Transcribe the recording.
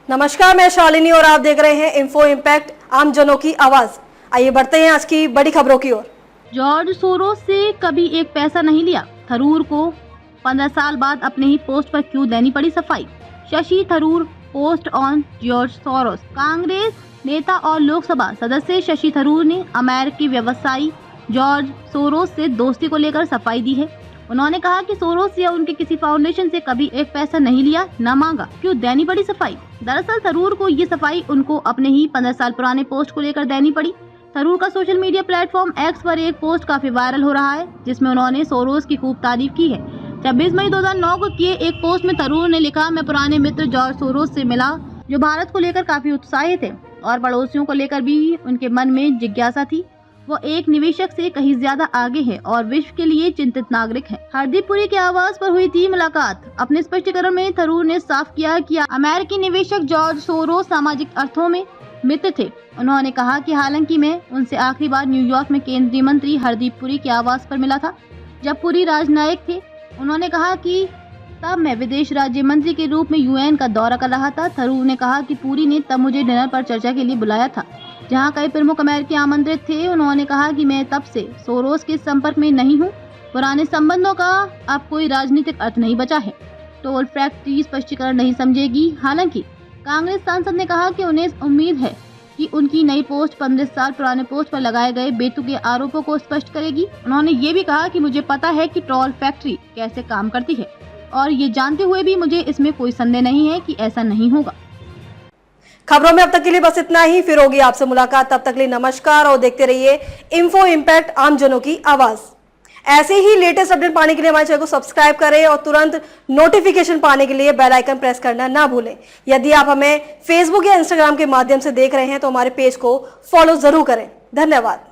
नमस्कार, मैं शालिनी और आप देख रहे हैं इन्फो इम्पैक्ट, आम जनों की आवाज। आइए बढ़ते हैं आज की बड़ी खबरों की ओर। जॉर्ज सोरोस से कभी एक पैसा नहीं लिया, थरूर को 15 साल बाद अपने ही पोस्ट पर क्यों देनी पड़ी सफाई। Shashi Tharoor post on George Soros. Congress नेता और लोकसभा सदस्य शशि थरूर ने अमेरिकी व्यवसायी जॉर्ज सोरोस से दोस्ती को लेकर सफाई दी है। उन्होंने कहा कि सोरोस या उनके किसी फाउंडेशन से कभी एक पैसा नहीं लिया, न मांगा, क्यों देनी पड़ी सफाई। दरअसल थरूर को ये सफाई उनको अपने ही 15 साल पुराने पोस्ट को लेकर देनी पड़ी। थरूर का सोशल मीडिया प्लेटफॉर्म एक्स पर एक पोस्ट काफी वायरल हो रहा है, जिसमें उन्होंने सोरोस की खूब तारीफ की है। 26 मई 2009 को किए एक पोस्ट में थरूर ने लिखा, मैं पुराने मित्र जॉर्ज सोरोस से मिला, जो भारत को लेकर काफी उत्साहित थे और पड़ोसियों को लेकर भी उनके मन में जिज्ञासा थी। वो एक निवेशक से कहीं ज्यादा आगे है और विश्व के लिए चिंतित नागरिक है। हरदीप पुरी के आवास पर हुई थी मुलाकात। अपने स्पष्टीकरण में थरूर ने साफ किया कि अमेरिकी निवेशक जॉर्ज सोरोस सामाजिक अर्थों में मित्र थे। उन्होंने कहा कि हालांकि मैं उनसे आखिरी बार न्यूयॉर्क में केंद्रीय मंत्री हरदीप पुरी के आवास पर मिला था, जब पुरी राजनयिक थे। उन्होंने कहा कि तब मैं विदेश राज्य मंत्री के रूप में यूएन का दौरा कर रहा था। थरूर ने कहा कि पुरी ने तब मुझे डिनर पर चर्चा के लिए बुलाया था, जहां कई प्रमुख अमेरिकी आमंत्रित थे। उन्होंने कहा कि मैं तब से सोरोस के संपर्क में नहीं हूं। पुराने संबंधों का अब कोई राजनीतिक अर्थ नहीं बचा है। टोल फैक्ट्री स्पष्टीकरण नहीं समझेगी। हालांकि कांग्रेस सांसद ने कहा कि उन्हें उम्मीद है कि उनकी नई पोस्ट 15 साल पुराने पोस्ट पर लगाए गए बेतुके आरोपों को स्पष्ट करेगी। उन्होंने ये भी कहा कि मुझे पता है कि टोल फैक्ट्री कैसे काम करती है और ये जानते हुए भी मुझे इसमें कोई संदेह नहीं है कि ऐसा नहीं होगा। खबरों में अब तक के लिए बस इतना ही। फिर होगी आपसे मुलाकात, तब तक के लिए नमस्कार और देखते रहिए इन्फो इम्पैक्ट, आम जनों की आवाज। ऐसे ही लेटेस्ट अपडेट पाने के लिए हमारे चैनल को सब्सक्राइब करें और तुरंत नोटिफिकेशन पाने के लिए बेल आइकन प्रेस करना ना भूलें। यदि आप हमें फेसबुक या इंस्टाग्राम के माध्यम से देख रहे हैं तो हमारे पेज को फॉलो जरूर करें। धन्यवाद।